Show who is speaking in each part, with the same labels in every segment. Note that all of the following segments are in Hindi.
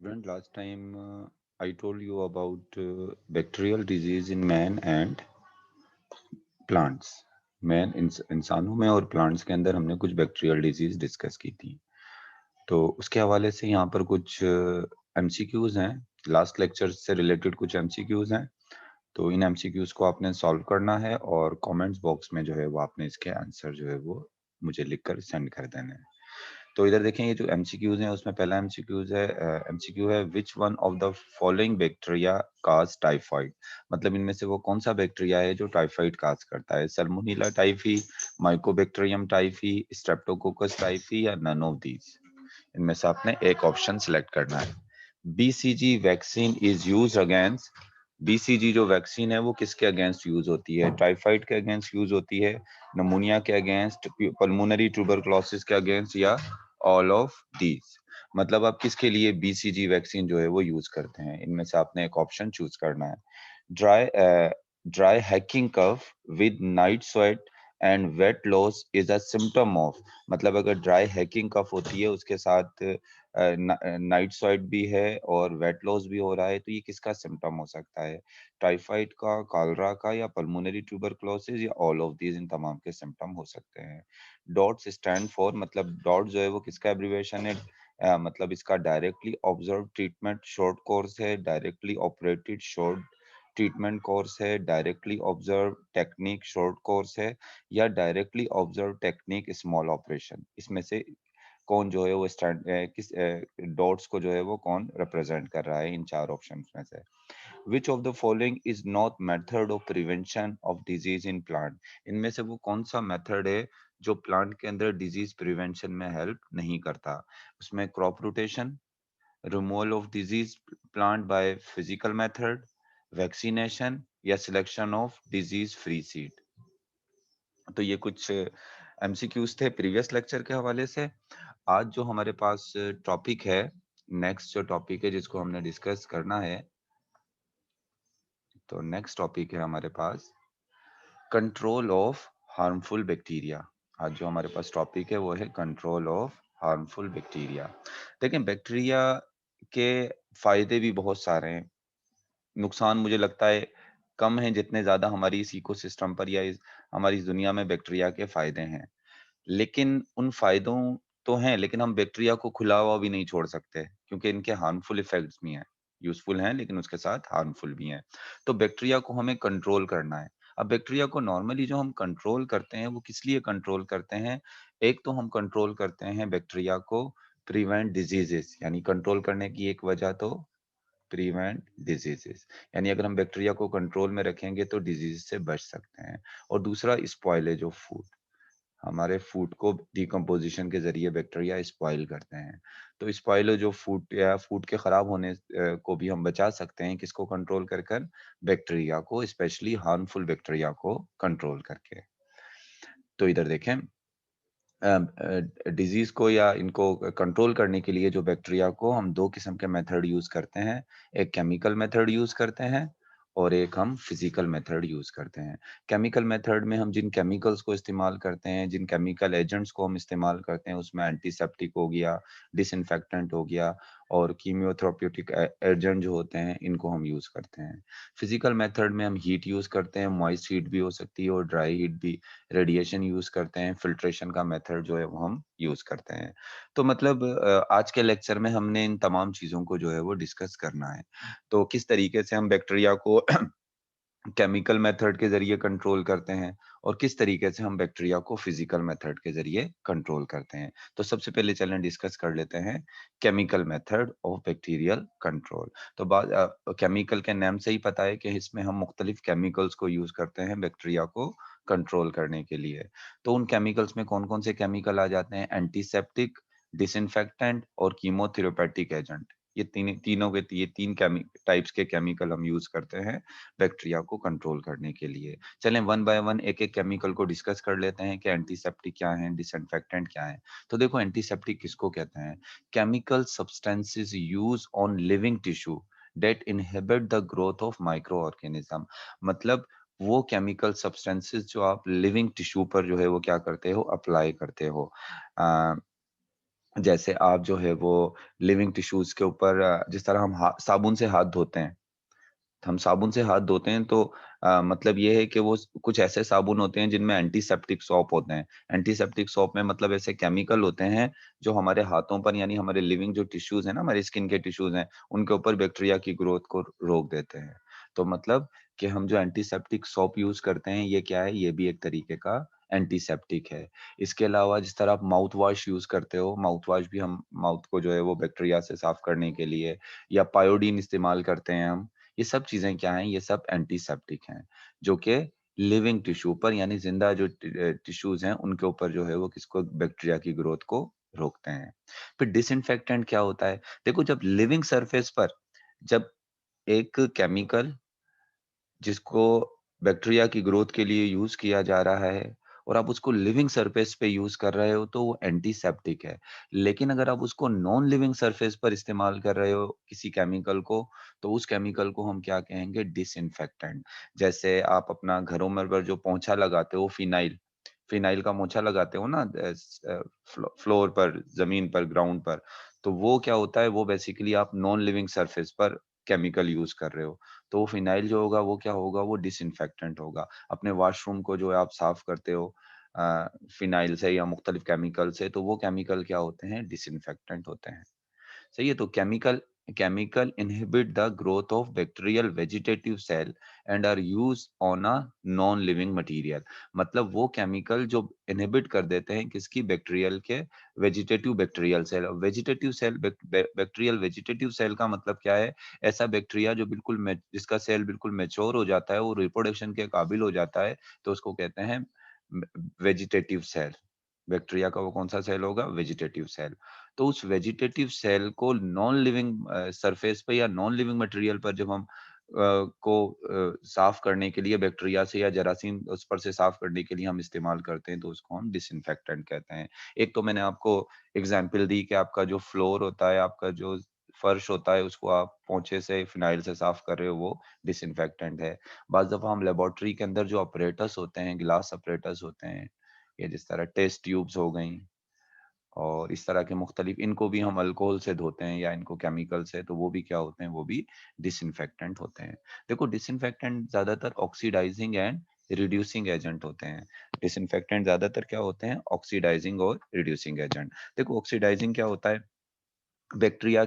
Speaker 1: Student, last time I told you about bacterial disease in man and plants. इंसानों में और प्लांट्स के अंदर हमने कुछ बैक्टीरियल डिजीज डिस्कस की थी। तो उसके हवाले से यहाँ पर कुछ एमसीक्यूज हैं। लास्ट लेक्चर से रिलेटेड कुछ एमसीक्यूज हैं। तो इन एमसीक्यूज को आपने सॉल्व करना है और कमेंट्स बॉक्स में जो है वो आपने इसके आंसर जो है वो मुझे लिखकर सेंड कर देना है। तो इधर देखें, ये जो एमसीक्यूज हैं उसमें पहला एमसीक्यू है which one of the following bacteria cause typhoid. मतलब इनमें से वो कौन सा बैक्टीरिया है जो टाइफाइड काज करता है? Salmonella typhi, Mycobacterium typhi, Streptococcus typhi या नन ऑफ दीज। इनमें से आपने एक ऑप्शन सेलेक्ट करना है। BCG vaccine is use against. BCG जो वैक्सीन है वो किसके अगेंस्ट यूज होती है? टाइफाइड के अगेंस्ट यूज होती है, नमूनिया के अगेंस्ट, पल्मोनरी ट्यूबरक्लोसिस के अगेंस्ट, या ऑल ऑफ दीज। मतलब आप किसके लिए बीसीजी वैक्सीन जो है वो यूज करते हैं? इनमें से आपने एक ऑप्शन चूज करना है। Dry dry hacking cough with night sweat and weight loss is a symptom of. मतलब अगर ड्राई हैकिंग कफ होती है उसके साथ नाइट स्वेट भी है और वेट लॉस भी हो रहा है, तो ये किसका सिम्टम हो सकता है? टाइफाइड का, कॉलरा का, या पल्मोनरी ट्यूबरक्लोसिस, या ऑल ऑफ दीज। इन तमाम के सिम्टम हो सकते हैं। डॉट्स स्टैंड फॉर, मतलब डॉट जो है वो किसका एब्रीवेशन है? मतलब इसका directly observe treatment short course है, directly operated short treatment course है, directly observe technique short course है, या directly observe technique small operation. इसमें से कौन जो है वो स्टैंड किस डॉट्स को जो है वो कौन रिप्रेजेंट कर रहा है इन चार ऑप्शंस में से? Which of the following is not method of prevention of disease in plant. इनमें से वो कौन सा मेथड है जो प्लांट के अंदर डिजीज प्रिवेंशन में हेल्प नहीं करता? उसमें crop rotation, removal of disease plant by physical method, vaccination, या selection of disease free seed. तो ये कुछ एमसीक्यूज थे प्रीवियस लेक्चर के हवाले से। आज जो हमारे पास टॉपिक है, नेक्स्ट जो टॉपिक है जिसको हमने डिस्कस करना है, तो नेक्स्ट टॉपिक है हमारे पास कंट्रोल ऑफ हार्मफुल बैक्टीरिया। आज जो हमारे पास टॉपिक है वो है कंट्रोल ऑफ हार्मफुल बैक्टीरिया। देखें, बैक्टीरिया के फायदे भी बहुत सारे हैं, नुकसान मुझे लगता है कम है जितने ज्यादा हमारी इस इकोसिस्टम पर या हमारी इस दुनिया में बैक्टीरिया के फायदे हैं। लेकिन उन फायदों तो हैं, लेकिन हम बैक्टीरिया को खुला हुआ भी नहीं छोड़ सकते क्योंकि इनके हार्मफुल इफेक्ट्स भी हैं। यूजफुल हैं लेकिन उसके साथ हार्मफुल भी हैं। तो बैक्टीरिया को हमें कंट्रोल करना है। अब बैक्टीरिया को नॉर्मली जो हम कंट्रोल करते हैं वो किस लिए कंट्रोल करते हैं? एक तो हम कंट्रोल करते हैं बैक्टीरिया को प्रिवेंट डिजीजेस, यानी कंट्रोल करने की एक वजह तो प्रिवेंट डिजीजेस, यानी अगर हम बैक्टीरिया को कंट्रोल में रखेंगे तो डिजीज से बच सकते हैं। और दूसरा स्पॉइलेज ऑफ फूड, हमारे फूड को डिकम्पोजिशन के जरिए बैक्टीरिया स्पॉइल करते हैं। तो स्पॉइल जो फूड या फूड के खराब होने को भी हम बचा सकते हैं, किसको कंट्रोल कर कर? बैक्टीरिया को, स्पेशली हार्मफुल बैक्टीरिया को कंट्रोल करके। तो इधर देखें, डिजीज को या इनको कंट्रोल करने के लिए जो बैक्टीरिया को हम दो किस्म के मेथड यूज करते हैं। एक केमिकल मेथड यूज करते हैं और एक हम फिजिकल मेथड यूज करते हैं। केमिकल मेथड में हम जिन केमिकल्स को इस्तेमाल करते हैं, जिन केमिकल एजेंट्स को हम इस्तेमाल करते हैं, उसमें एंटीसेप्टिक हो गया, डिसइंफेक्टेंट हो गया, और कीमियोथेराप्यूटिक एजेंट जो होते हैं इनको हम यूज करते हैं। फिजिकल मेथड में हम हीट यूज करते हैं, मॉइस्ट हीट भी हो सकती है और ड्राई हीट भी, रेडिएशन यूज करते हैं, फिल्ट्रेशन का मेथड जो है वो हम यूज करते हैं। तो मतलब आज के लेक्चर में हमने इन तमाम चीजों को जो है वो डिस्कस करना है। तो किस तरीके से हम बैक्टीरिया को केमिकल मेथड के जरिए कंट्रोल करते हैं और किस तरीके से हम बैक्टीरिया को फिजिकल मेथड के जरिए कंट्रोल करते हैं। तो सबसे पहले चलें डिस्कस कर लेते हैं chemical method of bacterial control. तो बात केमिकल के नाम से ही पता है कि इसमें हम मुख्तलिफ केमिकल्स को यूज करते हैं बैक्टीरिया को कंट्रोल करने के लिए। तो उन केमिकल्स में कौन कौन से केमिकल आ जाते हैं? एंटीसेप्टिक, डिसइंफेक्टेंट और कीमोथेरेपेटिक एजेंट। ये तीन टाइप्स के केमिकल हम यूज करते हैं बैक्टीरिया को कंट्रोल करने के लिए। चलें वन बाय वन एक एक केमिकल को डिस्कस कर लेते हैं कि एंटीसेप्टिक क्या है, डिसइंफेक्टेंट क्या है। तो देखो, एंटीसेप्टिक किसको कहते हैं? Chemical substances use on living tissue that inhibit the growth of micro organism. मतलब वो केमिकल सब्सटेंसेस जो आप लिविंग टिश्यू पर जो है वो क्या करते हो, अप्लाई करते हो। जैसे आप जो है वो लिविंग टिश्यूज़ के ऊपर जिस तरह हम हा साबुन से हाथ धोते हैं, हम साबुन से हाथ धोते हैं तो मतलब ये है कि वो कुछ ऐसे साबुन होते हैं जिनमें एंटीसेप्टिक सोप होते हैं। एंटीसेप्टिक सोप में मतलब ऐसे केमिकल होते हैं जो हमारे हाथों पर यानी हमारे लिविंग जो टिश्यूज़ हैं ना, हमारी स्किन के टिश्यूज़ हैं, उनके ऊपर बैक्टीरिया की ग्रोथ को रोक देते हैं। तो मतलब कि हम जो एंटीसेप्टिक सोप यूज़ करते हैं, ये क्या है? ये भी एक तरीके का एंटीसेप्टिक है। इसके अलावा जिस तरह आप माउथ वॉश यूज़ करते हो, माउथ वॉश भी हम माउथ को जो है वो बैक्टीरिया से साफ करने के लिए या पायोडीन इस्तेमाल करते हैं हम। ये सब चीज़ें क्या हैं? ये सब एंटीसेप्टिक हैं, जो कि लिविंग टिश्यू पर यानी ज़िंदा जो टिश्यूज़ हैं, उनके ऊपर जो है वो किसको बैक्टीरिया की ग्रोथ को रोकते हैं। फिर डिसइन्फेक्टेंट क्या होता है? देखो जब लिविंग सरफेस पर जब एक केमिकल जिसको बैक्टीरिया की ग्रोथ के लिए यूज़ किया जा रहा है और आप उसको लिविंग सरफेस पे यूज़ कर रहे हो तो वो एंटीसेप्टिक है। लेकिन अगर आप उसको नॉन लिविंग सरफेस पर इस्तेमाल कर रहे हो किसी केमिकल को, तो उस केमिकल को हम क्या कहेंगे डिसइन्फेक्टेंट। जैसे आप अपना घरों में अगर जो पोंछा लगाते हो फिनाइल, फिनाइल का पोंछा लगाते हो ना फ्लोर पर, ज़मीन पर, ग्राउंड पर, तो वो क्या होता है वो बेसिकली आप नॉन लिविंग सरफेस पर केमिकल यूज़ कर रहे हो। तो वो फिनाइल जो होगा वो क्या होगा वो डिसइन्फेक्टेंट होगा। अपने वॉशरूम को जो है आप साफ करते हो फिनाइल से या मुख्तलिफ केमिकल से तो वो केमिकल क्या होते हैं डिसइन्फेक्टेंट होते हैं। सही है तो chemical inhibit the growth of bacterial vegetative cell and are used on a non living material मतलब वो केमिकल जो इनहिबिट कर देते हैं किसकी बैक्टीरियल के vegetative cell bacterial vegetative cell का मतलब क्या है ऐसा बैक्टीरिया जो जिसका सेल बिल्कुल मैच्योर हो जाता है वो रिप्रोडक्शन के काबिल हो जाता है तो उसको कहते हैं वेजिटेटिव सेल बैक्टीरिया का वो कौन सा सेल होगा वेजिटेटिव सेल तो उस वेजिटेटिव सेल को नॉन लिविंग सरफेस पे या नॉन लिविंग मटेरियल पर जब हम साफ करने के लिए बैक्टीरिया से या जरासीम उस पर से साफ करने के लिए हम इस्तेमाल करते हैं तो उसको हम डिसइंफेक्टेंट कहते हैं। एक तो मैंने आपको एग्जांपल दी कि आपका जो फ्लोर होता है, आपका जो फर्श होता है उसको आप पोंछे से, फिनाइल से साफ कर रहे हो वो डिसइंफेक्टेंट है। बाज़ दफ़ा हम लेबोरेटरी के अंदर जो ऑपरेटर्स होते हैं, ग्लास ऑपरेटर्स होते हैं, या जिस तरह टेस्ट ट्यूब्स हो गई और इस तरह के मुख्तलिफ इनको भी हम अल्कोहल से धोते हैं या इनको केमिकल से तो वो भी क्या होते हैं वो भी डिसइंफेक्टेंट होते हैं। देखो डिसइंफेक्टेंट ज़्यादातर ऑक्सीडाइजिंग एंड रिड्यूसिंग एजेंट होते हैं। डिसइंफेक्टेंट ज़्यादातर क्या होते हैं ऑक्सीडाइजिंग और रिड्यूसिंग एजेंट। देखो ऑक्सीडाइजिंग क्या होता है बैक्टीरिया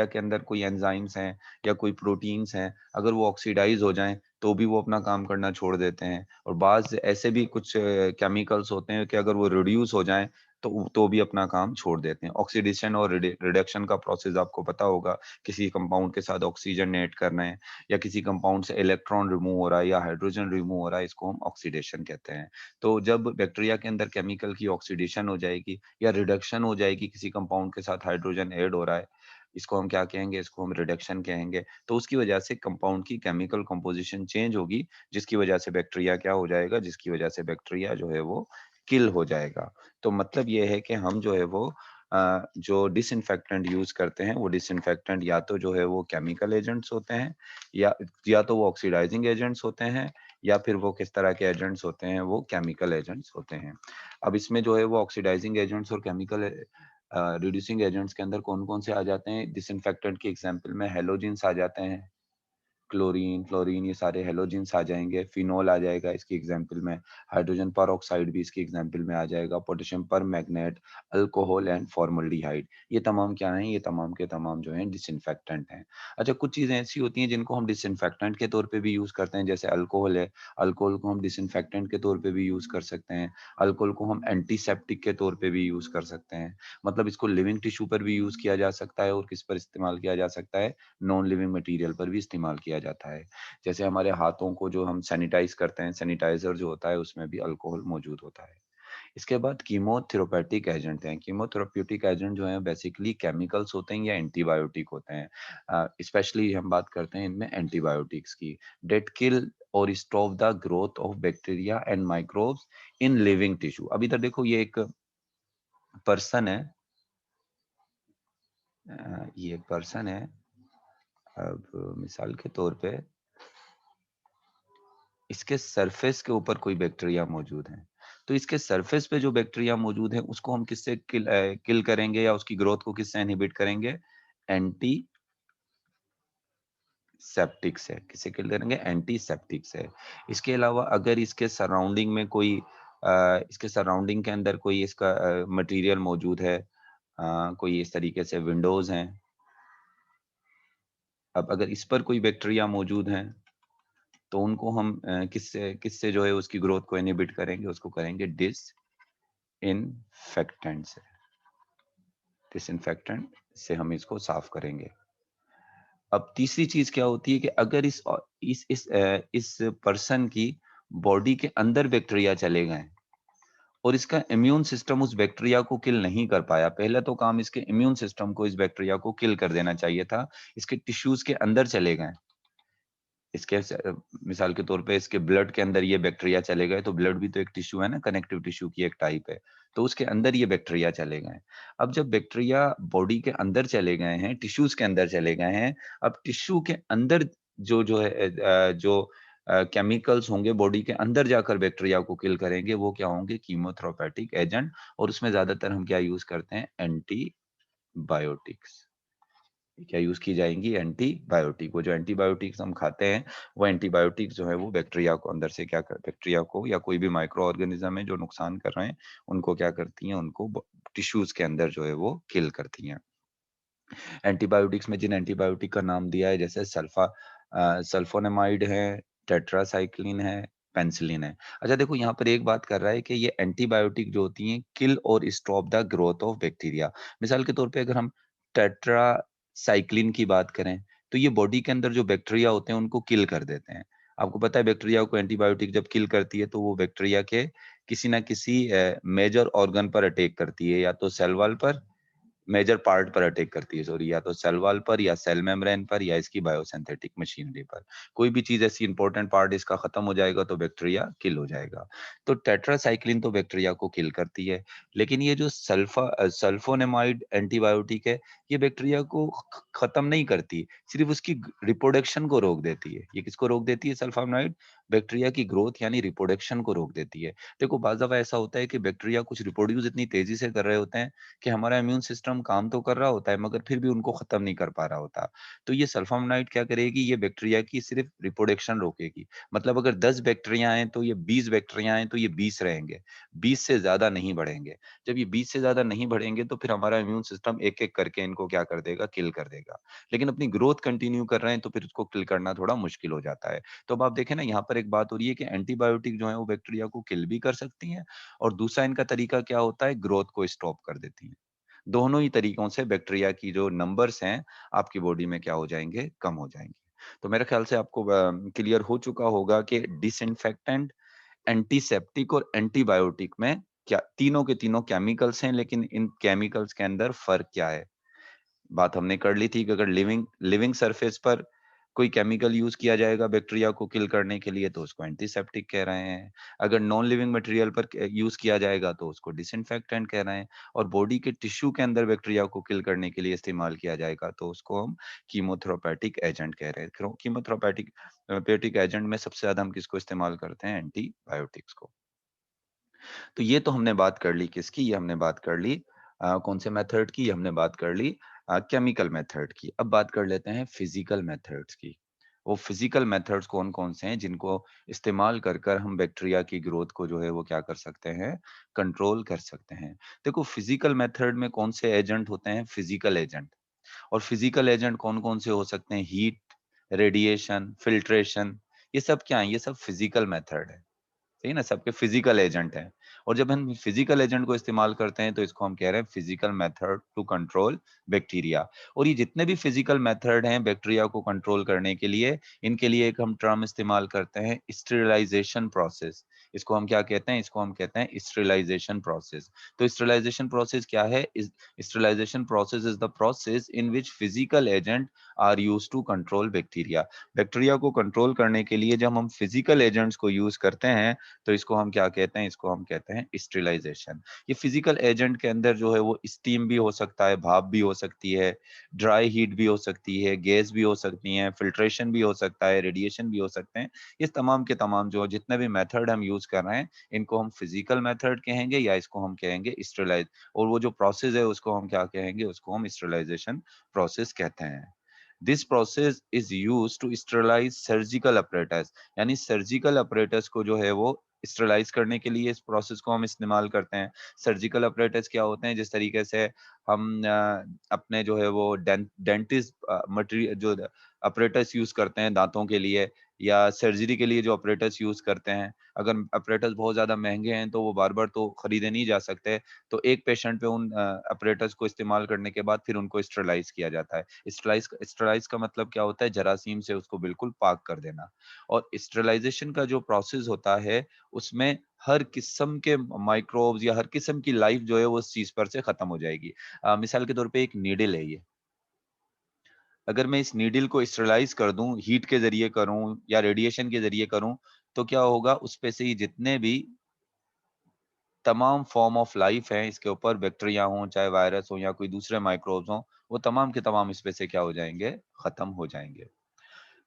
Speaker 1: के अंदर कोई एंजाइम्स हैं या कोई प्रोटीन्स हैं, अगर वो ऑक्सीडाइज़ हो जाएँ, तो भी वो अपना काम करना छोड़ देते हैं और बाज़ ऐसे भी कुछ केमिकल्स होते हैं कि अगर वो रिड्यूस हो जाएँ, तो भी अपना काम छोड़ देते हैं। ऑक्सीडेशन और रिडक्शन का प्रोसेस आपको पता होगा, किसी कंपाउंड के साथ ऑक्सीजन ऐड करना है या किसी कंपाउंड से इलेक्ट्रॉन रिमूव हो रहा है या हाइड्रोजन रिमूव हो रहा है, इसको हम ऑक्सीडेशन कहते हैं। तो जब बैक्टीरिया के अंदर केमिकल की ऑक्सीडेशन हो जाएगी या रिडक्शन हो जाएगी किसी कंपाउंड के साथ हाइड्रोजन ऐड हो रहा है, इसको हम क्या कहेंगे? इसको हम रिडक्शन कहेंगे। तो उसकी वजह से कंपाउंड की केमिकल कंपोज़िशन चेंज होगी, जिसकी वजह से बैक्टीरिया क्या हो जाएगा? जिसकी वजह से बैक्टीरिया जो है वो किल हो जाएगा। तो मतलब ये है कि हम जो है वो जो डिसइन्फेक्टेंट यूज़ करते हैं, वो डिसइन्फेक्टेंट या तो जो है वो केमिकल एजेंट्स होते हैं या या तो वो ऑक्सीडाइजिंग एजेंट्स होते हैं या फिर वो किस तरह के एजेंट्स होते हैं, वो केमिकल एजेंट्स होते हैं। अब इसमें जो है वो ऑक्सीडाइजिंग एजेंट्स और केमिकल रिड्यूसिंग एजेंट्स के अंदर कौन-कौन से आ जाते हैं? डिसइन्फेक्टेंट के एग्ज़ाम्पल में हैलोजेंस आ जाते हैं। क्लोरीन, फ्लोरीन ये सारे हैलोजेंस आ जाएँगे, फिनोल आ जाएगा इसकी एग्ज़ाम्पल में, हाइड्रोजन पेरोक्साइड भी इसकी एग्ज़ाम्पल में आ जाएगा, potassium permanganate, alcohol and formaldehyde. ये तमाम क्या हैं? ये तमाम के तमाम जो हैं डिसइन्फेक्टेंट हैं। अच्छा कुछ चीज़ें ऐसी होती हैं जिनको हम डिसइन्फेक्टेंट के तौर पे भी यूज़ करते हैं, जैसे अल्कोहल है, अल्कोहल को हम डिसइन्फेक्टेंट के तौर पे भी यूज़ कर सकते हैं। अल्कोहल को हम एंटीसेप्टिक के तौर पे भी यूज़ कर सकते हैं। मतलब इसको लिविंग टिश्यू पर भी यूज़ किया जा सकता है और किस पर इस्तेमाल किया जा सकता है? नॉन लिविंग मटेरियल पर भी इस्तेमाल किया जाता है। जैसे हमारे हाथों को जो हम सैनिटाइज़ करते हैं, सैनिटाइज़र जो होता है उसमें भी अल्कोहल मौजूद होता है। इसके बाद कीमोथेरेपेटिक एजेंट हैं। कीमोथेरेप्यूटिक एजेंट जो हैं बेसिकली केमिकल्स होते हैं या एंटीबायोटिक होते हैं। स्पेशली हम बात करते हैं इनमें एंटीबायोटिक्स की। दैट किल और stop the growth of bacteria and microbes in living tissue. अब इधर देखो ये एक पर्सन है ये एक पर्सन है। अब मिसाल के तौर पे इसके सरफेस के ऊपर कोई बैक्टीरिया मौजूद हैं। तो इसके सरफेस पे जो बैक्टीरिया मौजूद है उसको हम किससे किल करेंगे या उसकी ग्रोथ को किससे इनहिबिट करेंगे? एंटी सेप्टिक से। किससे किल करेंगे? एंटीसेप्टिक से। इसके अलावा अगर इसके सराउंडिंग में कोई इसके सराउंडिंग के अंदर कोई इसका मटेरियल मौजूद है, कोई इस तरीके से विंडोज हैं, अब अगर इस पर कोई बैक्टीरिया मौजूद हैं तो उनको हम किससे किससे जो है उसकी ग्रोथ को इनहिबिट करेंगे? उसको करेंगे डिसइंफेक्टेंट से। डिसइंफेक्टेंट से हम इसको साफ करेंगे। अब तीसरी चीज क्या होती है कि अगर इस पर्सन की बॉडी के अंदर बैक्टीरिया चले गए और इसका इम्यून सिस्टम उस बैक्टीरिया को किल नहीं कर पाया, पहले तो काम इसके इम्यून सिस्टम को इस बैक्टीरिया को किल कर देना चाहिए था, इसके टिश्यूज के अंदर चले गए, मिसाल के तौर पे इसके ब्लड के अंदर ये बैक्टीरिया चले गए, तो ब्लड भी तो एक टिश्यू है ना, कनेक्टिव टिश्यू की एक टाइप है, तो उसके अंदर ये बैक्टीरिया चले गए। अब जब बैक्टीरिया बॉडी के अंदर चले गए हैं, टिश्यूज के अंदर चले गए हैं, अब टिश्यू के अंदर जो जो है जो केमिकल्स होंगे बॉडी के अंदर जाकर बैक्टीरिया को किल करेंगे, वो क्या होंगे? कीमोथेरापेटिक एजेंट। और उसमें ज्यादातर हम क्या यूज करते हैं? एंटीबायोटिक्स। क्या यूज की जाएंगी? एंटीबायोटिक। वो जो एंटीबायोटिक्स हम खाते हैं, वो एंटीबायोटिक्स जो है वो बैक्टीरिया को अंदर से क्या कर, बैक्टीरिया को या कोई भी माइक्रो ऑर्गेनिज्म है जो नुकसान कर रहे हैं, उनको क्या करती हैं? उनको टिश्यूज के अंदर जो है वो किल करती हैं। एंटीबायोटिक्स में जिन एंटीबायोटिक का नाम दिया है, जैसे सल्फोनेमाइड है, टेट्रासाइक्लिन है, पेनिसिलिन है। अच्छा देखो, यहाँ पर एक बात कर रहा है कि ये एंटीबायोटिक जो होती हैं किल और stop the growth of bacteria. मिसाल के तौर पे अगर हम टेट्रासाइक्लिन की बात करें, तो ये बॉडी के अंदर जो बैक्टीरिया होते हैं उनको किल कर देते हैं। आपको पता है बैक्टीरिया को एंटीबायोटिक जब किल करती है तो वो बैक्टीरिया के किसी ना किसी मेजर ऑर्गन पर अटैक करती है, या तो सेल वॉल पर, मेजर पार्ट पर अटैक करती है, सॉरी, या तो सेल वॉल पर या सेल मेम्ब्रेन पर या इसकी बायोसिंथेटिक मशीनरी पर। कोई भी चीज ऐसी इंपॉर्टेंट पार्ट इसका खत्म हो जाएगा तो बैक्टीरिया किल हो जाएगा। तो टेट्रासाइक्लिन तो बैक्टीरिया को किल करती है, लेकिन ये जो सल्फोनेमाइड एंटीबायोटिक है, ये बैक्टीरिया को खत्म नहीं करती, सिर्फ उसकी रिप्रोडक्शन को रोक देती है। ये किसको रोक देती है? सल्फोनेमाइड बैक्टीरिया की ग्रोथ यानी रिप्रोडक्शन को रोक देती है। देखो बाज़ दफा ऐसा होता है कि बैक्टीरिया कुछ रिप्रोड्यूस इतनी तेजी से कर रहे होते हैं कि हमारा इम्यून सिस्टम काम तो कर रहा होता है मगर फिर भी उनको खत्म नहीं कर पा रहा होता। तो ये सल्फोनेमाइड क्या करेगी? ये बैक्टीरिया की सिर्फ रिप्रोडक्शन रोकेगी। मतलब अगर 10 बैक्टीरिया हैं तो ये 20 बैक्टीरिया हैं तो ये 20 रहेंगे, 20 से ज्यादा नहीं बढ़ेंगे। जब ये 20 से ज्यादा नहीं बढ़ेंगे तो फिर हमारा इम्यून सिस्टम एक एक करके इनको क्या कर देगा? किल कर देगा। लेकिन अपनी ग्रोथ कंटिन्यू कर रहे हैं तो फिर उसको किल करना थोड़ा मुश्किल हो जाता है। तो अब आप देखें ना, यहाँ पर एक बात हो रही है कि एंटीबायोटिक जो है वो बैक्टीरिया को किल भी कर सकती हैं, और दूसरा इनका तरीका क्या होता है? ग्रोथ को स्टॉप कर देती हैं। दोनों ही तरीकों से बैक्टीरिया की जो नंबर्स हैं आपकी बॉडी में क्या हो जाएंगे? कम हो जाएंगे। तो मेरे ख्याल से आपको क्लियर हो चुका होगा कि डिसइंफेक्टेंट, एंटीसेप्टिक और एंटीबायोटिक में क्या तीनों के तीनों केमिकल्स हैं, लेकिन इन केमिकल्स के अंदर फर्क क्या है। बात हमने कर ली थी कि अगर लिविंग लिविंग सरफेस पर कोई केमिकल यूज किया जाएगा बैक्टीरिया को किल करने के लिए तो उसको एंटीसेप्टिक कह रहे हैं। अगर नॉन लिविंग मटेरियल पर यूज किया जाएगा तो उसको डिसइंफेक्टेंट कह रहे हैं। और बॉडी के टिश्यू के अंदर बैक्टीरिया को किल करने के लिए इस्तेमाल किया जाएगा तो उसको हम कीमोथेरापेटिक एजेंट कह रहे हैं। कीमोथेरापेटिक थेरेपेटिक एजेंट में सबसे ज्यादा हम किसको इस्तेमाल करते हैं? एंटीबायोटिक्स को। तो ये तो हमने बात कर ली किसकी? ये हमने बात कर ली कौन से मेथड की? ये हमने बात कर ली केमिकल मेथड की। अब बात कर लेते हैं फिजिकल मेथड्स की। वो फिजिकल मेथड्स कौन-कौन से हैं जिनको इस्तेमाल कर कर हम बैक्टीरिया की ग्रोथ को जो है वो क्या कर सकते हैं? कंट्रोल कर सकते हैं। देखो फिजिकल मेथड में कौन से एजेंट होते हैं? Physical agent. और फिजिकल एजेंट कौन-कौन से हो सकते हैं? हीट, रेडिएशन, फिल्ट्रेशन, ये सब क्या है? ये सब फिजिकल मेथड है। सही है ना? सबके फिजिकल एजेंट हैं। और जब हम फिजिकल एजेंट को इस्तेमाल करते हैं तो इसको हम कह रहे हैं physical method to control bacteria. और ये जितने भी फिजिकल मेथड हैं बैक्टीरिया को कंट्रोल करने के लिए, इनके लिए एक हम टर्म इस्तेमाल करते हैं, स्टेरिलाइजेशन प्रोसेस। इसको हम क्या कहते हैं? इसको हम कहते हैं स्टेरिलाइजेशन प्रोसेस। तो स्टेरिलाइजेशन प्रोसेस क्या है? Sterilisation process is the process in which physical agent are used to control bacteria. Bacteria को कंट्रोल करने के लिए जब हम फिजिकल एजेंट्स को यूज करते हैं तो इसको हम क्या कहते हैं? इसको हम कहते हैं स्टेरिलाइजेशन। ये फिजिकल एजेंट के अंदर जो है वो स्टीम भी हो सकता है, भाप भी हो सकती है, ड्राई हीट भी हो सकती है, गैस भी हो सकती है, फिल्ट्रेशन भी हो सकता है, रेडिएशन भी हो सकते हैं। ये तमाम के तमाम जो जितने भी मेथड हम यूज कर रहे हैं, इनको हम फिजिकल मेथड कहेंगे या इसको हम कहेंगे स्टेरिलाइज। और वो जो प्रोसेस है उसको हम क्या कहेंगे, उसको हम स्टेरिलाइजेशन प्रोसेस कहते हैं। This process is use to sterilise surgical apparatus, यानी सर्जिकल अपरेटस को जो है वो स्टेरिलाइज करने के लिए इस प्रोसेस को हम इस्तेमाल करते हैं। सर्जिकल अपरेटस क्या होते हैं, जिस तरीके से हम अपने जो है वो डेंटिस्ट मटेरियल जो अपरेटस यूज करते हैं दांतों के लिए, या सर्जरी के लिए जो अपरेटस यूज करते हैं, अगर अपरेटस बहुत ज्यादा महंगे हैं तो वो बार बार तो खरीदे नहीं जा सकते, तो एक पेशेंट पे उन अपरेटस को इस्तेमाल करने के बाद फिर उनको स्टेरिलाइज किया जाता है। स्टेरिलाइज का मतलब क्या होता है, जरासीम से उसको बिल्कुल पाक कर देना। और स्टेरिलाइजेशन का जो प्रोसेस होता है उसमें हर किस्म के माइक्रोब्स या हर किस्म की लाइफ जो है वो उस चीज पर से खत्म हो जाएगी। मिसाल के तौर पे एक नीडल है ये, अगर मैं इस नीडल को स्टेरिलाइज कर दूं, हीट के जरिए करूं या रेडिएशन के जरिए करूं, तो क्या होगा, उस पे से ही जितने भी तमाम फॉर्म ऑफ लाइफ है इसके ऊपर, बैक्टीरिया हो चाहे वायरस हो या कोई दूसरे माइक्रोब्स हो, वो तमाम के तमाम इस पे से क्या हो जाएंगे, खत्म हो जाएंगे।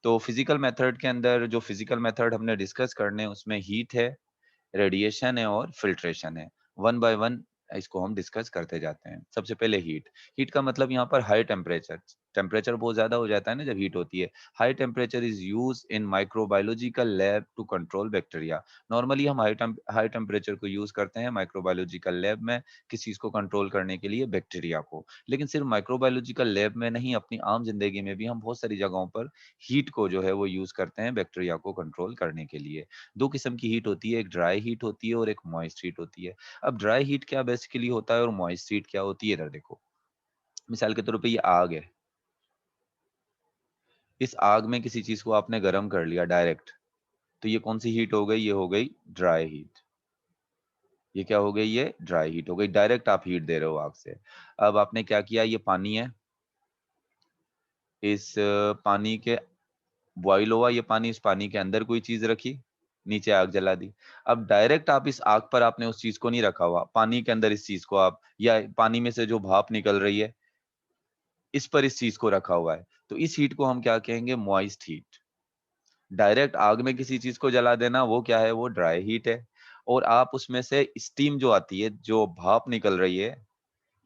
Speaker 1: तो फिजिकल मेथड के अंदर जो फिजिकल मेथड हमने डिस्कस करने उसमें हीट है, रेडिएशन है और फिल्ट्रेशन है। वन बाय वन इसको हम डिस्कस करते जाते हैं। सबसे पहले हीट। हीट का मतलब यहाँ पर हाई टेम्परेचर। टेम्परेचर बहुत ज्यादा हो जाता है ना जब हीट होती है। High temperature is use in microbiological lab to control bacteria. Normally हम हाई टेम्परेचर को यूज करते हैं माइक्रोबायोलॉजिकल लैब में किसी चीज को कंट्रोल करने के लिए, बैक्टीरिया को। लेकिन सिर्फ माइक्रोबायोलॉजिकल लैब में नहीं, अपनी आम जिंदगी में भी हम बहुत सारी जगहों पर हीट को जो है वो यूज करते हैं बैक्टीरिया को कंट्रोल करने के लिए। दो किस्म की हीट होती है, एक ड्राई हीट होती है और एक मॉइस्ट हीट होती है। अब ड्राई हीट क्या बेसिकली होता है और मॉइस्ट हीट क्या होती है, इधर देखो। मिसाल के तौर पे ये आग है, इस आग में किसी चीज को आपने गर्म कर लिया डायरेक्ट, तो ये कौन सी हीट हो गई, ये हो गई ड्राई हीट। ये क्या हो गई, ये ड्राई हीट हो गई, डायरेक्ट आप हीट दे रहे हो आग से। अब आपने क्या किया, ये पानी है, इस पानी के बॉईल हुआ ये पानी, इस पानी के अंदर कोई चीज रखी, नीचे आग जला दी। अब डायरेक्ट आप इस आग पर आपने उस चीज को नहीं रखा हुआ, पानी के अंदर इस चीज को आप, या पानी में से जो भाप निकल रही है इस पर इस चीज को रखा हुआ है, तो इस हीट को हम क्या कहेंगे, मॉइस्ट हीट। डायरेक्ट आग में किसी चीज को जला देना वो क्या है, वो ड्राई हीट है। और आप उसमें से स्टीम जो आती है, जो भाप निकल रही है,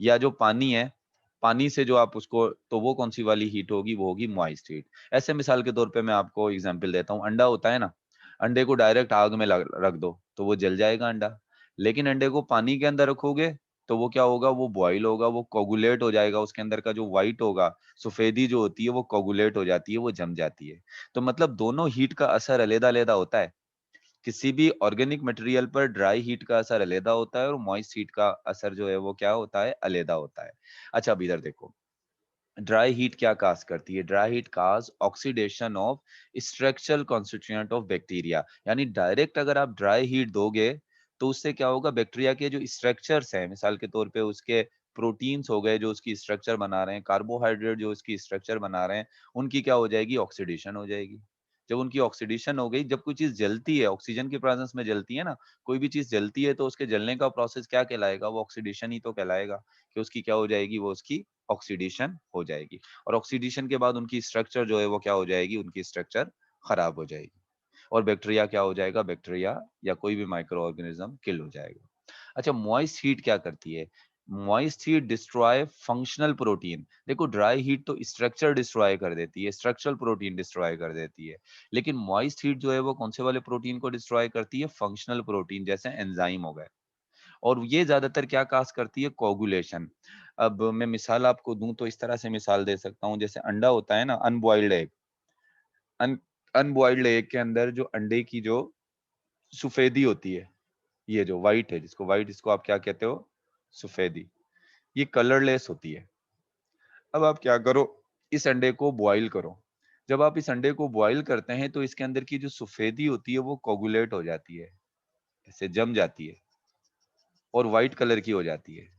Speaker 1: या जो पानी है, पानी से जो आप उसको, तो वो कौन सी वाली हीट होगी, वो होगी मॉइस्ट हीट। ऐसे मिसाल के तौर पे मैं आपको एग्जांपल देता हूँ, अंडा होता है ना, अंडे को डायरेक्ट आग में रख दो तो वो जल जाएगा अंडा। लेकिन अंडे को पानी के अंदर रखोगे तो वो क्या होगा, वो बॉईल होगा, वो कोगुलेट हो जाएगा, उसके अंदर का जो व्हाइट होगा, सफेदी जो होती है वो कोगुलेट हो जाती है, वो जम जाती है। तो मतलब दोनों हीट का असर अलग-अलग होता है। किसी भी ऑर्गेनिक मटेरियल पर ड्राई हीट का असर अलग होता है और मॉइस्ट हीट का असर जो है वो क्या होता है, अलग होता है। अच्छा अब इधर देखो, ड्राई हीट क्या काज करती है, dry heat cause oxidation of structural constituent of bacteria. यानी डायरेक्ट अगर आप ड्राई हीट दोगे तो उससे क्या होगा, बैक्टीरिया के जो स्ट्रक्चर्स हैं, मिसाल के तौर पे उसके प्रोटीन्स हो गए जो उसकी स्ट्रक्चर बना रहे हैं, कार्बोहाइड्रेट जो उसकी स्ट्रक्चर बना रहे हैं, उनकी क्या हो जाएगी, ऑक्सीडेशन हो जाएगी। जब उनकी ऑक्सीडेशन हो गई, जब कोई चीज जलती है ऑक्सीजन की प्रेजेंस में जलती है ना, कोई भी चीज जलती है तो उसके जलने का प्रोसेस क्या कहलाएगा, वो ऑक्सीडेशन ही तो कहलाएगा। कि उसकी क्या हो जाएगी, वो उसकी ऑक्सीडेशन हो जाएगी। और ऑक्सीडेशन के बाद उनकी स्ट्रक्चर जो है वो क्या हो जाएगी, उनकी स्ट्रक्चर खराब हो जाएगी। और बैक्टीरिया क्या हो जाएगा, बैक्टीरिया या कोई भी माइक्रो ऑर्गेनिज्म किल हो जाएगा। अच्छा मॉइस्ट हीट क्या करती है, moist heat destroy functional protein. देखो ड्राई हीट तो स्ट्रक्चर डिस्ट्रॉय कर देती है, स्ट्रक्चरल प्रोटीन डिस्ट्रॉय कर देती है, लेकिन मॉइस्ट हीट जो है वो कौन से वाले प्रोटीन को डिस्ट्रॉय करती है, फंक्शनल प्रोटीन, जैसे एंजाइम हो गए। और ये ज्यादातर क्या काज करती है, कोगुलेशन। अब मैं मिसाल आपको दूं तो इस तरह से मिसाल दे सकता हूं, जैसे अंडा होता है ना, अनबॉइल्ड एग, अन अनबॉइल्ड एग के अंदर जो अंडे की जो सफेदी होती है, ये जो व्हाइट है, जिसको व्हाइट, इसको आप क्या कहते हो, सफेदी, ये कलरलेस होती है। अब आप क्या करो, इस अंडे को बॉईल करो। जब आप इस अंडे को बॉईल करते हैं तो इसके अंदर की जो सफेदी होती है वो कोगुलेट हो जाती है, ऐसे जम जाती है और व्हाइट कलर की हो जाती है।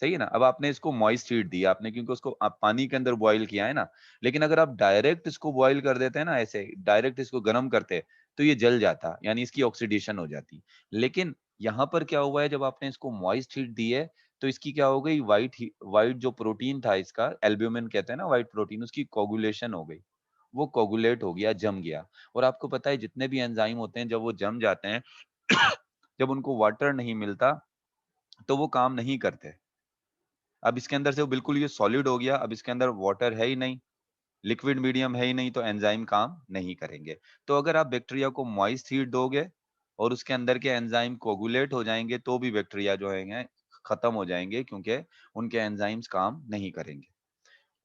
Speaker 1: सही है ना। अब आपने इसको मॉइस्ट हीट दी आपने, क्योंकि उसको आप पानी के अंदर बॉईल किया है ना। लेकिन अगर आप डायरेक्ट इसको बॉईल कर देते हैं ना, ऐसे डायरेक्ट इसको गर्म करते, तो ये जल जाता, यानी इसकी ऑक्सीडेशन हो जाती। लेकिन यहाँ पर क्या हुआ है, जब आपने इसको मॉइस्ट हीट दी है, तो इसकी क्या हो गई, व्हाइट जो प्रोटीन था इसका, एल्ब्यूमिन कहते हैं ना व्हाइट प्रोटीन, उसकी कोगुलेशन हो गई। वो कोगुलेट हो गया, जम गया। और आपको पता है जितने भी एंजाइम होते हैं, जब वो जम जाते हैं, जब उनको वाटर नहीं मिलता, तो वो काम नहीं करते। अब इसके अंदर से वो बिल्कुल ये सॉलिड हो गया, अब इसके अंदर वाटर है ही नहीं, लिक्विड मीडियम है ही नहीं, तो एंजाइम काम नहीं करेंगे। तो अगर आप बैक्टीरिया को मॉइस्ट हीट दोगे और उसके अंदर के एंजाइम कोगुलेट हो जाएंगे, तो भी बैक्टीरिया जो है खत्म हो जाएंगे, क्योंकि उनके एंजाइम्स काम नहीं करेंगे।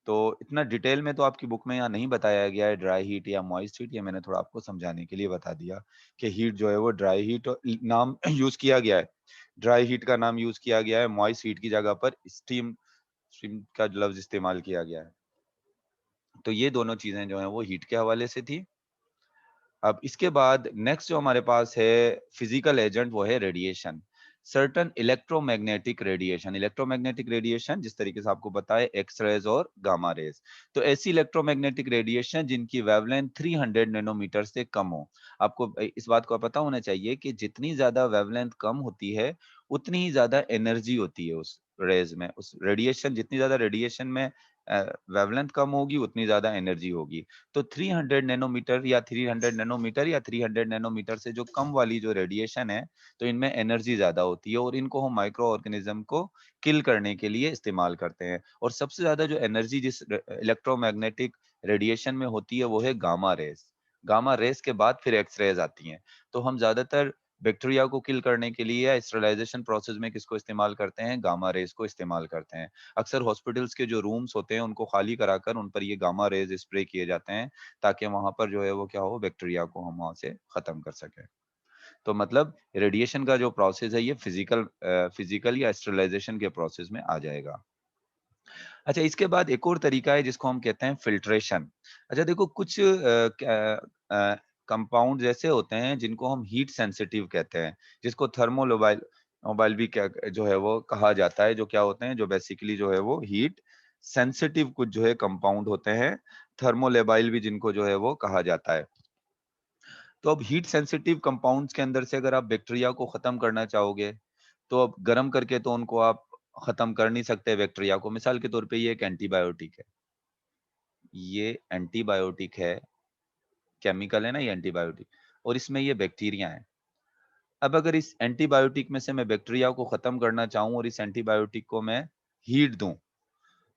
Speaker 1: तो इतना डिटेल में तो आपकी बुक में यहाँ नहीं बताया गया है ड्राई हीट या मॉइस्ट हीट, ये मैंने थोड़ा आपको समझाने के लिए बता दिया कि हीट जो है वो ड्राई हीट नाम यूज किया गया है, ड्राई हीट का नाम यूज किया गया है, मॉइस्ट हीट की जगह पर स्टीम स्टीम का लफ्ज इस्तेमाल किया गया है। तो ये दोनों चीजें जो हैं वो हीट के हवाले से थी। अब इसके बाद नेक्स्ट जो हमारे पास है फिजिकल एजेंट, वो है रेडिएशन। सर्टन इलेक्ट्रोमैग्नेटिक रेडिएशन जिस तरीके से आपको पता है, एक्स रेज और गामा रेज। तो ऐसी इलेक्ट्रोमैग्नेटिक रेडिएशन जिनकी वेवलेंथ 300 नैनोमीटर से कम हो। आपको इस बात को पता होना चाहिए कि जितनी ज्यादा वेवलेंथ कम होती है, उतनी ही ज्यादा एनर्जी होती है उस रेज में, उस रेडिएशन, जितनी ज्यादा रेडिएशन में वेवलेंथ कम होगी, उतनी ज्यादा एनर्जी होगी। तो 300 नैनोमीटर या 300 नैनोमीटर या 300 नैनोमीटर से जो कम वाली जो रेडिएशन है, तो इनमें एनर्जी ज्यादा होती है, और इनको हम माइक्रो ऑर्गेनिज्म को किल करने के लिए इस्तेमाल करते हैं। और सबसे ज्यादा जो एनर्जी जिस इलेक्ट्रोमैग्नेटिक रेडिएशन में होती है, वो है गामा रेस। गामा रेस के बाद फिर एक्स रेज आती हैं। तो हम ज्यादातर बैक्टीरिया को किल करने के लिए या स्टरलाइजेशन प्रोसेस में किसको इस्तेमाल करते हैं, गामा रेस को इस्तेमाल करते हैं। अक्सर हॉस्पिटल्स के जो रूम्स होते हैं, उनको खाली कराकर उन पर ये गामा रेज स्प्रे किए जाते हैं, ताकि वहां पर जो है वो क्या हो, बैक्टीरिया को हम वहां से खत्म कर सकें। तो मतलब रेडिएशन का जो प्रोसेस है, ये फिजिकल या स्टरलाइजेशन के प्रोसेस में आ जाएगा। अच्छा, इसके बाद एक और तरीका है जिसको हम कहते हैं फिल्ट्रेशन। अच्छा देखो, कुछ कंपाउंड ऐसे होते हैं जिनको हम हीट सेंसिटिव कहते हैं, जिसको थर्मोलोबाइल मोबाइल भी क्या जो है वो कहा जाता है, जो क्या होते हैं, जो बेसिकली जो है वो हीट सेंसिटिव कुछ जो है कंपाउंड होते हैं, थर्मोलेबाइल भी जिनको जो है वो कहा जाता है। तो अब हीट सेंसिटिव कंपाउंड्स के अंदर से अगर आप बैक्टीरिया को खत्म करना चाहोगे, तो अब गर्म करके तो उनको आप खत्म कर नहीं सकते बैक्टीरिया को। मिसाल के तौर पे ये एक एंटीबायोटिक है, ये एंटीबायोटिक है, केमिकल है ना ये एंटीबायोटिक, और इसमें ये बैक्टीरिया है। अब अगर इस एंटीबायोटिक में से मैं बैक्टीरिया को खत्म करना चाहूं और इस एंटीबायोटिक को मैं हीट दूं,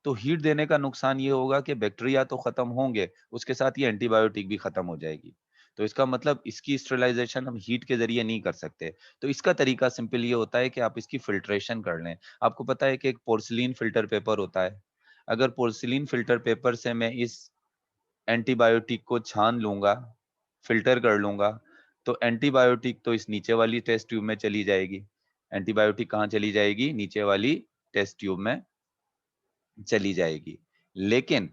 Speaker 1: तो हीट देने का नुकसान ये होगा कि बैक्टीरिया तो खत्म होंगे, उसके साथ ये एंटीबायोटिक भी खत्म हो जाएगी। तो इसका मतलब इसकी स्टरलाइजेशन हम हीट के जरिए नहीं कर सकते। तो इसका तरीका सिंपल ये होता है कि आप इसकी फिल्ट्रेशन कर लें। आपको पता है कि एक पोर्सिलीन फिल्टर पेपर होता है। अगर पोर्सिलीन फिल्टर पेपर से मैं इस एंटीबायोटिक को छान लूंगा, फिल्टर कर लूंगा, तो एंटीबायोटिक तो इस नीचे वाली टेस्ट ट्यूब में चली जाएगी। एंटीबायोटिक कहाँ चली जाएगी, नीचे वाली टेस्ट ट्यूब में चली जाएगी। लेकिन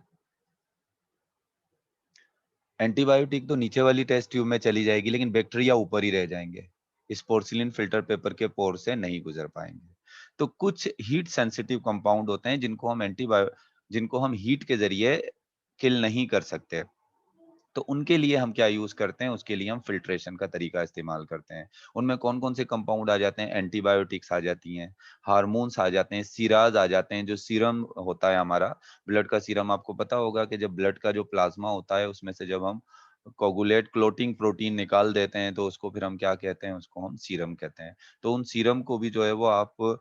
Speaker 1: एंटीबायोटिक तो नीचे वाली टेस्ट ट्यूब में चली जाएगी, लेकिन बैक्टीरिया ऊपर ही रह जाएंगे, इस पोर्सिलिन फिल्टर पेपर के पोर से नहीं गुजर पाएंगे। तो कुछ हीट सेंसिटिव कंपाउंड होते हैं जिनको हम हीट के जरिए किल नहीं कर सकते। तो उनके लिए हम क्या यूज करते हैं, उसके लिए हम फिल्ट्रेशन का तरीका इस्तेमाल करते हैं। उनमें कौन कौन से कंपाउंड आ जाते हैं, एंटीबायोटिक्स आ जाती हैं, हार्मोन्स आ जाते हैं, सीराज आ जाते हैं, जो सीरम होता है हमारा, ब्लड का सीरम। आपको पता होगा कि जब ब्लड का जो प्लाज्मा होता है, उसमें से जब हम कोगुलेट क्लोटिंग प्रोटीन निकाल देते हैं, तो उसको फिर हम क्या कहते हैं, उसको हम सीरम कहते हैं। तो उन सीरम को भी जो है वो आप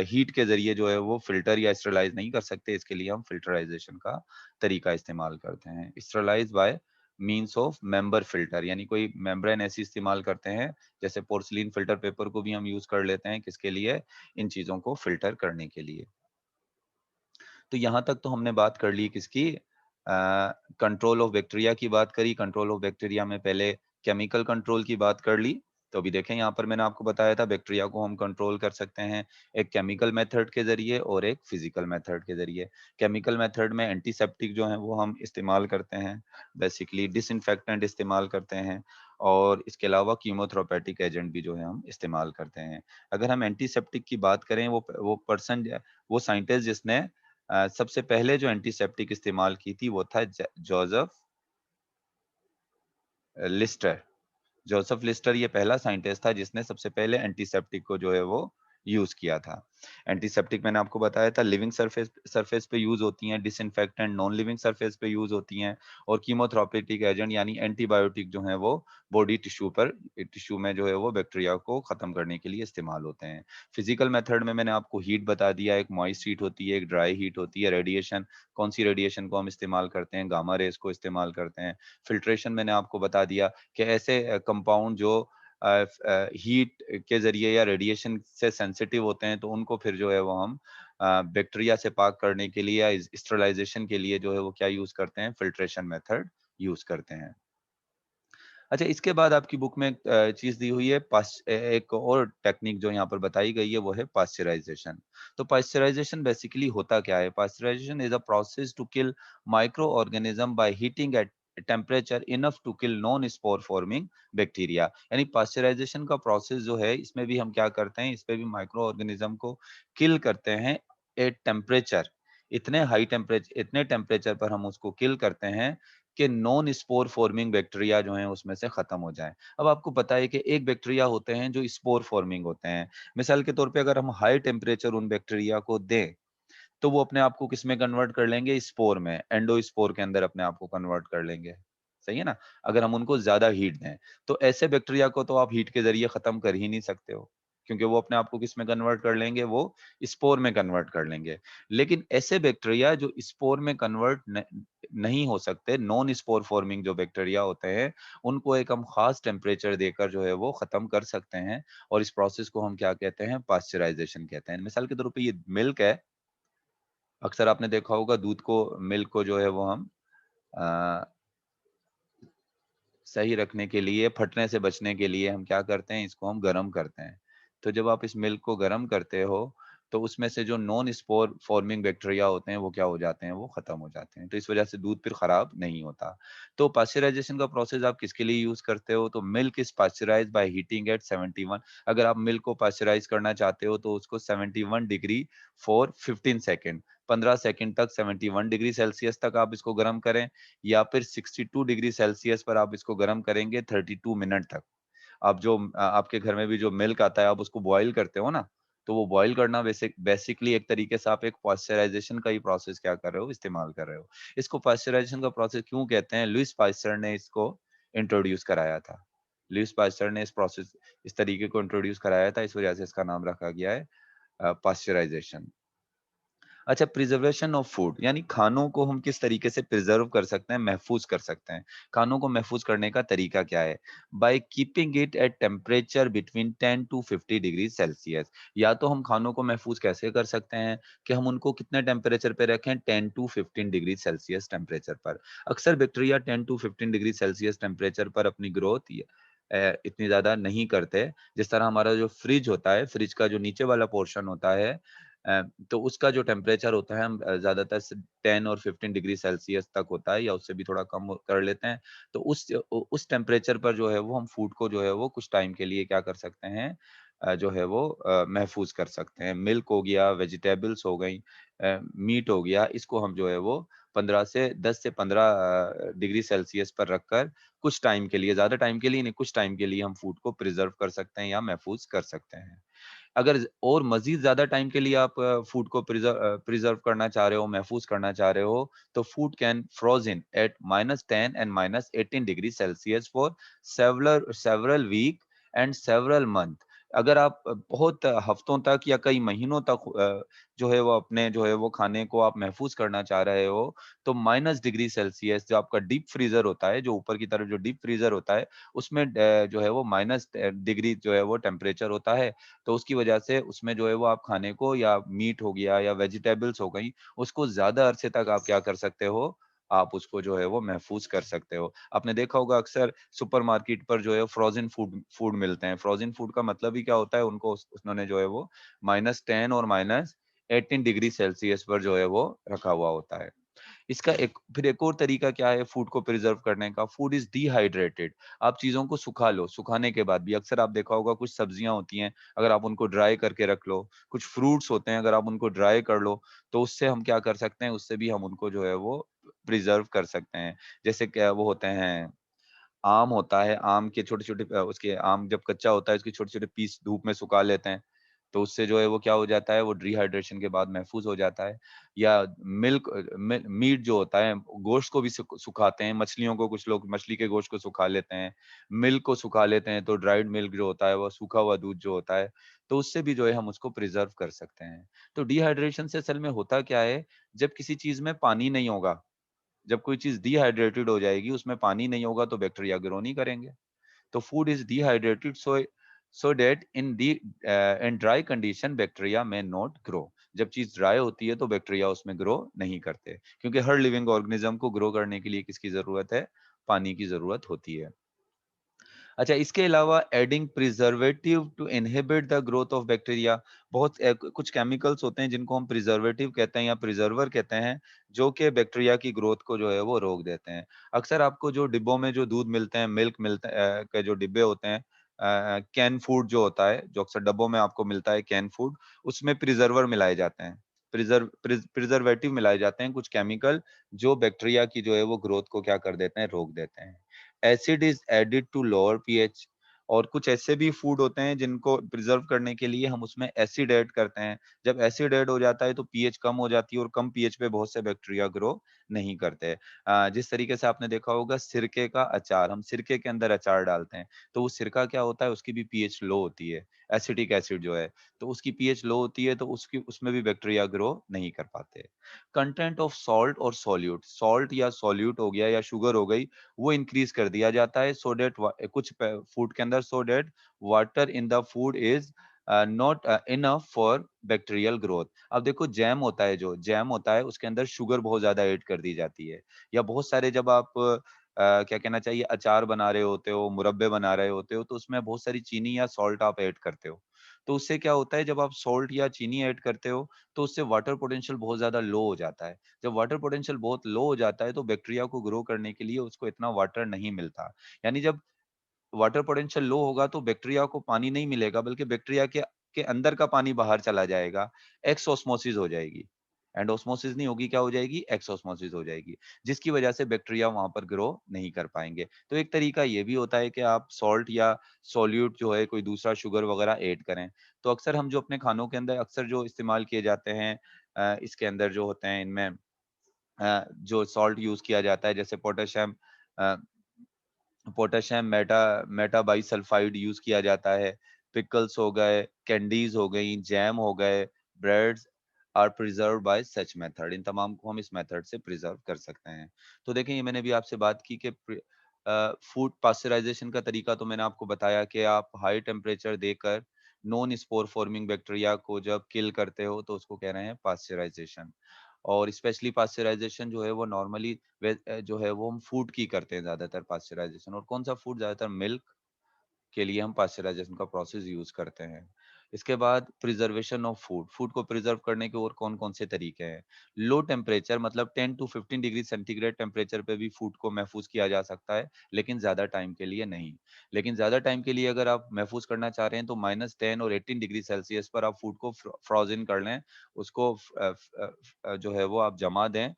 Speaker 1: हीट के जरिए जो है वो फिल्टर या स्टरलाइज नहीं कर सकते। इसके लिए हम फिल्टराइजेशन का तरीका इस्तेमाल करते हैं। Sterilise by means of member filter, यानी कोई मेम्ब्रेन ऐसी इस्तेमाल करते हैं, जैसे पोर्सिलीन फिल्टर पेपर को भी हम यूज कर लेते हैं, किसके लिए, इन चीजों को फिल्टर करने के लिए। तो यहाँ तक तो हमने बात कर ली किसकी, कंट्रोल ऑफ बैक्टीरिया की बात करी। कंट्रोल ऑफ बैक्टीरिया में पहले केमिकल कंट्रोल की बात कर ली। तो अभी देखें, यहाँ पर मैंने आपको बताया था बैक्टीरिया को हम कंट्रोल कर सकते हैं एक केमिकल मेथड के जरिए और एक फिजिकल मेथड के जरिए। केमिकल मेथड में एंटीसेप्टिक जो है वो हम इस्तेमाल करते हैं, बेसिकली डिसइंफेक्टेंट इस्तेमाल करते हैं, और इसके अलावा कीमोथेरापेटिक एजेंट भी जो है हम इस्तेमाल करते हैं। अगर हम एंटीसेप्टिक की बात करें, वो पर्सन, वो साइंटिस्ट जिसने सबसे पहले जो एंटीसेप्टिक इस्तेमाल की थी, वो था जोसेफ लिस्टर। जोसेफ लिस्टर ये पहला साइंटिस्ट था जिसने सबसे पहले एंटीसेप्टिक को जो है वो यूज किया था। एंटीसेप्टिक मैंने आपको बताया था लिविंग सरफेस सरफेस पे यूज होती हैं, डिसइंफेक्टेंट नॉन लिविंग सरफेस पे यूज होती हैं और कीमोथेराप्यूटिक एजेंट यानी एंटीबायोटिक जो है वो बॉडी टिश्यू में जो है वो बैक्टीरिया को खत्म करने के लिए इस्तेमाल होते हैं। फिजिकल मेथड में मैंने आपको हीट बता दिया, एक मॉइस्ट हीट होती है, एक ड्राई हीट होती है। रेडिएशन, कौन सी रेडिएशन को हम इस्तेमाल करते हैं, गामा रेज को इस्तेमाल करते हैं। फिल्ट्रेशन मैंने आपको बता दिया कि ऐसे कंपाउंड जो हीट के ज़रिए या रेडिएशन से सेंसिटिव होते हैं, तो उनको फिर जो है वो हम बैक्टीरिया से पाक करने के लिए या स्टरलाइज़ेशन के लिए जो है वो क्या यूज़ करते हैं, फ़िल्ट्रेशन मेथड यूज़ करते हैं। अच्छा, इसके बाद आपकी बुक में एक चीज़ दी हुई है एक और टेक्निक जो यहाँ पर बताई गई है वो है पास्चराइज़ेशन। तो पास्चराइज़ेशन बेसिकली होता क्या है? Pasteurisation is a process to kill microorganism by heating at temperature enough to kill non spore forming bacteria. यानी पास्चराइज़ेशन का प्रोसेस जो है इसमें भी हम क्या करते हैं, इसमें भी माइक्रो ऑर्गेनिज़्म को किल करते हैं एट टेम्परेचर। इतने टेम्परेचर पर हम उसको किल करते हैं कि नॉन स्पोर फॉर्मिंग बैक्टीरिया जो हैं उसमें से खत्म हो जाएँ। अब आपको पता है कि एक बैक्टीरिया होते हैं जो स्पोर फॉर्मिंग होते हैं। मिसाल के तौर पे अगर हम हाई टेम्परेचर उन बैक्टीरिया को दें, तो वो अपने आप को किसमें कन्वर्ट कर लेंगे? स्पोर में, एंडोस्पोर के अंदर अपने आप को कन्वर्ट कर लेंगे। सही है ना? अगर हम उनको ज़्यादा हीट दें, तो ऐसे बैक्टीरिया को तो आप हीट के ज़रिए खत्म कर ही नहीं सकते हो, क्योंकि वो अपने आप को किसमें कन्वर्ट कर लेंगे? वो स्पोर में कन्वर्ट कर लेंगे। लेकिन ऐसे बैक्टीरिया जो स्पोर में कन्वर्ट नहीं हो सकते, नॉन स्पोर फॉर्मिंग जो बैक्टीरिया होते हैं, उनको एक हम खास टेम्परेचर देकर जो है वो खत्म कर सकते हैं और इस प्रोसेस को हम क्या कहते हैं? पास्चराइज़ेशन कहते हैं। मिसाल के तौर पे ये मिल्क है, अक्सर आपने देखा होगा दूध को मिल्क को जो है वो हम अ, सही रखने के लिए, फटने से बचने के लिए हम क्या करते हैं, इसको हम गरम करते हैं। तो जब आप इस मिल्क को गरम करते हो, तो उसमें से जो नॉन स्पोर फॉर्मिंग बैक्टीरिया होते हैं, वो क्या हो जाते हैं, वो खत्म हो जाते हैं। तो इस वजह से दूध फिर खराब नहीं होता। तो पास्चराइज़ेशन का प्रोसेस आप किसके लिए यूज़ करते हो? तो milk is pasteurised by heating at 71। अगर आप मिल्क को पास्चराइज़ करना चाहते हो, तो उसको 71 डिग्री फॉर 15 सेकंड, 15 सेकंड तक 71 डिग्री सेल्सियस तक आप इसको गरम करें या फिर 62 डिग्री सेल्सियस पर आप इसको गरम करेंगे 32 मिनट तक। आप आपके घर में भी जो मिल्क आता है, आप उसको बॉयल करते हो ना, तो वो बॉयल करना बेसिकली एक तरीके से आप एक पास्चराइज़ेशन का ही प्रोसेस क्या कर रहे हो, इस्तेमाल कर रहे हो। इसको पास्चराइज़ेशन का प्रोसेस क्यों कहते हैं? लुईस पास्चर ने इसको इंट्रोड्यूस कराया था। लुईस पास्चर ने इस तरीके को इंट्रोड्यूस कराया था, इस वजह से इसका नाम रखा गया है पास्चराइज़ेशन। अच्छा, प्रिजर्वेशन ऑफ फूड यानी खानों को हम किस तरीके से प्रिजर्व कर सकते हैं, महफूज कर सकते हैं। खानों को महफूज करने का तरीका क्या है? By keeping it at temperature between 10 to 50 degree Celsius. या तो हम खानों को महफूज कैसे कर सकते हैं कि हम उनको कितने टेम्परेचर पे रखें, 10 टू 15 डिग्री सेल्सियस टेम्परेचर पर। अक्सर bacteria 10 to 15 degree Celsius temperature पर अपनी ग्रोथ इतनी ज्यादा नहीं करते। जिस तरह हमारा जो फ्रिज होता है, फ्रिज का जो नीचे वाला पोर्शन होता है, तो उसका जो टेम्परेचर होता है हम ज़्यादातर 10 और 15 डिग्री सेल्सियस तक होता है या उससे भी थोड़ा कम कर लेते हैं। तो उस टेम्परेचर पर जो है वो हम फूड को जो है वो कुछ टाइम के लिए क्या कर सकते हैं, जो है वो महफूज़ कर सकते हैं। मिल्क हो गया, वेजिटेबल्स हो गई, मीट हो गया, इसको हम जो है वो 15 से 10 से 15 डिग्री सेल्सियस पर रखकर कुछ टाइम के लिए, ज़्यादा टाइम के लिए नहीं, कुछ टाइम के लिए हम फूड को प्रिज़र्व कर सकते हैं या महफूज़ कर सकते हैं। अगर और मज़ीद ज़्यादा टाइम के लिए आप फूड को प्रिज़र्व करना चाह रहे हो, महफूज़ करना चाह रहे हो, तो food can frozen at -10 and -18 degree Celsius for several several week and several month. अगर आप बहुत हफ्तों तक या कई महीनों तक जो है वो अपने जो है वो खाने को आप महफूज़ करना चाह रहे हो, तो माइनस डिग्री सेल्सियस जो आपका डीप फ्रीज़र होता है, जो ऊपर की तरफ जो डीप फ्रीज़र होता है, उसमें जो है वो माइनस डिग्री जो है वो टेम्परेचर होता है। तो उसकी वजह से उसमें जो है वो आप खाने को या मीट हो गया या वेजिटेबल्स हो गई, उसको ज़्यादा अरसे तक आप क्या कर सकते हो, आप उसको जो है वो महफूज़ कर सकते हो। आपने देखा होगा अक्सर सुपरमार्केट पर जो है फ्रोज़न फूड फूड मिलते हैं। फ्रोज़न फूड का मतलब ही क्या होता है, उनको उन्होंने जो है वो -10 और -18 डिग्री सेल्सियस पर जो है वो रखा हुआ होता है। इसका एक और तरीका क्या है फूड को प्रिजर्व करने का, फूड इज़ डिहाइड्रेटेड। आप चीज़ों को सुखा लो, सुखाने के बाद भी अक्सर आप देखा होगा कुछ सब्जियाँ होती हैं, अगर आप उनको ड्राई करके रख लो, कुछ फ्रूट्स होते हैं, अगर आप उनको ड्राई कर लो, तो उससे हम क्या कर सकते हैं, उससे भी हम उनको जो है वो प्रिजर्व कर सकते हैं। जैसे क्या वो होते हैं आम होता है, आम के छोटे-छोटे उसके आम जब कच्चा होता है उसके छोटे-छोटे पीस धूप में सुखा लेते हैं, तो उससे जो है वो क्या हो जाता है, वो डिहाइड्रेशन के बाद महफूज़ हो जाता है। या मिल्क मीट जो होता है, गोश्त को भी सुखाते हैं, मछलियों को कुछ लोग मछली के गोश्त को सुखा लेते हैं, मिल्क को सुखा लेते हैं, तो ड्राइड मिल्क जो होता है, वो सूखा हुआ दूध जो होता है, तो उससे भी जो है हम उसको प्रिज़र्व कर सकते हैं। तो डिहाइड्रेशन से असल में होता क्या है, जब किसी चीज़ में पानी नहीं होगा, जब कोई चीज़ डिहाइड्रेटेड हो जाएगी, उसमें पानी नहीं होगा तो बैक्टीरिया ग्रो नहीं करेंगे। तो food is dehydrated so that in dry condition bacteria may not grow. जब चीज़ ड्राई होती है तो बैक्टीरिया उसमें ग्रो नहीं करते, क्योंकि हर लिविंग ऑर्गेनिज़्म को ग्रो करने के लिए किसकी ज़रूरत है? पानी की ज़रूरत होती है। अच्छा, इसके अलावा adding preservative to inhibit the growth of bacteria, बहुत कुछ केमिकल्स होते हैं जिनको हम प्रिजर्वेटिव कहते हैं या प्रिजर्वर कहते हैं, जो कि बैक्टीरिया की ग्रोथ को जो है वो रोक देते हैं। अक्सर आपको जो डिब्बों में जो दूध मिलते हैं, मिल्क मिलते के जो डिब्बे होते हैं, कैन फूड जो होता है, जो अक्सर डब्बों में आपको मिलता है कैन फूड, उसमें प्रिजर्वर मिलाए जाते हैं। प्रिजर्वेटिव मिलाए जाते हैं, कुछ केमिकल जो बैक्टीरिया की जो है वो ग्रोथ को क्या कर देते हैं, रोक देते हैं। Acid is added to lower pH, और कुछ ऐसे भी फूड होते हैं जिनको प्रिजर्व करने के लिए हम उसमें एसिड ऐड करते हैं। जब एसिड ऐड हो जाता है तो पीएच कम हो जाती है, और कम पीएच पे बहुत से बैक्टीरिया ग्रो नहीं करते। जिस तरीके से आपने देखा होगा सिरके का अचार, हम सिरके के अंदर अचार डालते हैं, तो वो सिरका क्या होता है, उसकी भी पीएच लो होती है, एसिटिक एसिड जो है, तो उसकी पीएच लो होती है, तो उसकी उसमें भी बैक्टीरिया ग्रो नहीं कर पाते। कंटेंट ऑफ सॉल्ट और सोल्यूट, सॉल्ट या सोल्यूट हो गया या शुगर हो गई, वो इंक्रीज कर दिया जाता है सो दैट कुछ फूड के अंदर, so that water in the food is not enough for bacterial growth. अब देखो जैम होता है, जो जैम होता है उसके अंदर शुगर बहुत ज्यादा ऐड कर दी जाती है, या बहुत सारे जब आप क्या कहना चाहिए, अचार बना रहे होते हो, मुरब्बे बना रहे होते हो, तो उसमें बहुत सारी चीनी या सॉल्ट आप ऐड करते हो। तो उससे क्या होता है, जब आप सॉल्ट या चीनी ऐड करते हो तो उससे वाटर पोटेंशियल बहुत ज्यादा लो हो जाता है। जब वाटर पोटेंशियल बहुत लो हो जाता है तो बैक्टीरिया को ग्रो करने के लिए उसको इतना वाटर नहीं मिलता। यानी जब वाटर पोटेंशियल लो होगा तो बैक्टीरिया को पानी नहीं मिलेगा, बल्कि बैक्टीरिया के अंदर का पानी बाहर चला जाएगा, एक्सओस्मोसिस हो जाएगी। एंडोस्मोसिस नहीं होगी, क्या हो जाएगी? एक्सओस्मोसिस हो जाएगी, जिसकी वजह से बैक्टीरिया वहाँ पर ग्रो नहीं कर पाएँगे। तो एक तरीका ये भी होता है कि आप सॉल्ट या सोल्यूट जो है, कोई दूसरा शुगर वगैरह ऐड करें। तो अक्सर हम जो अपने खानों के अंदर अक्सर जो इस्तेमाल किए जाते हैं, इसके अंदर जो होते हैं इनमें जो सॉल्ट यूज़ किया जाता है, जैसे अ, पोटेशियम मेटाबाइसल्फाइड यूज़ किया जाता है, पिकल्स हो गए, कैंडीज़ हो गई, जैम हो गए, breads are preserved by such method. इन तमाम को हम इस मेथड से प्रिज़र्व कर सकते हैं। तो देखें, ये मैंने भी आपसे बात की कि फूड पास्चराइज़ेशन का तरीका तो मैंने आपको बताया कि आप हाई टेम्परेचर देकर नॉन स्पोर फॉर्मिंग बैक्टीरिया को जब किल करते हो तो उसको कह रहे हैं पास्चराइज़ेशन। और स्पेशली पास्चराइज़ेशन जो है वो नॉर्मली जो है वो हम फूड की करते हैं ज़्यादातर पास्चराइज़ेशन, और कौन-सा फूड ज़्यादातर मिल्क के लिए हम पास्चराइज़ेशन का प्रोसेस यूज़ करते हैं। इसके बाद प्रिज़र्वेशन ऑफ फूड, फूड को प्रिज़र्व करने के और कौन-कौन से तरीके हैं। लो टेम्परेचर मतलब 10 टू 15 डिग्री सेंटीग्रेड टेम्परेचर पे भी फूड को महफूज़ किया जा सकता है, लेकिन ज़्यादा टाइम के लिए नहीं। लेकिन ज़्यादा टाइम के लिए अगर आप महफूज़ करना चाह रहे हैं तो -10 और 18 डिग्री सेल्सियस पर आप फूड को फ्रोज़न कर लें। उसको जो है वो आप जमा दें,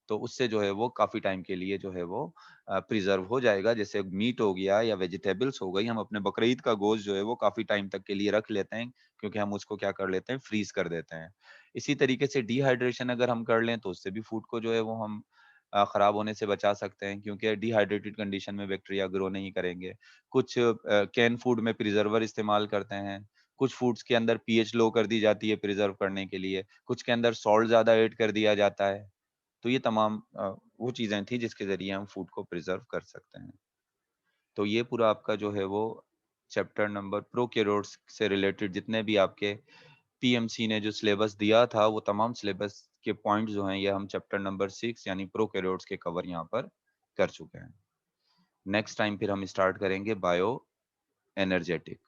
Speaker 1: तो उससे जो है वो काफ़ी टाइम के लिए जो है वो प्रिज़र्व हो जाएगा। जैसे मीट हो गया या वेजिटेबल्स हो गई, हम अपने बकरीद का गोश्त जो है वो काफ़ी टाइम तक के लिए रख लेते हैं, क्योंकि हम उसको क्या कर लेते हैं, फ्रीज़ कर देते हैं। इसी तरीके से डिहाइड्रेशन अगर हम कर लें तो उससे भी फूड को जो है वो हम खराब होने से बचा सकते हैं, क्योंकि डिहाइड्रेटेड कंडीशन में बैक्टीरिया ग्रो नहीं करेंगे। कुछ कैन फूड में प्रिज़र्वर इस्तेमाल करते हैं, कुछ फूड्स के अंदर पीएच लो कर दी जाती है प्रिज़र्व करने के लिए, कुछ के अंदर सॉल्ट ज़्यादा ऐड कर दिया जाता है। तो ये तमाम वो चीज़ें थी जिसके ज़रिए हम फूड को प्रिज़र्व कर सकते हैं। तो ये पूरा आपका जो है वो चैप्टर नंबर प्रोकैरियोट्स से रिलेटेड जितने भी आपके पीएमसी ने जो सिलेबस दिया था, वो तमाम सिलेबस के पॉइंट जो हैं, ये हम चैप्टर नंबर 6 यानी प्रोकैरियोट्स के कवर यहाँ पर कर चुके हैं। नेक्स्ट टाइम फिर हम स्टार्ट करेंगे बायो एनर्जेटिक।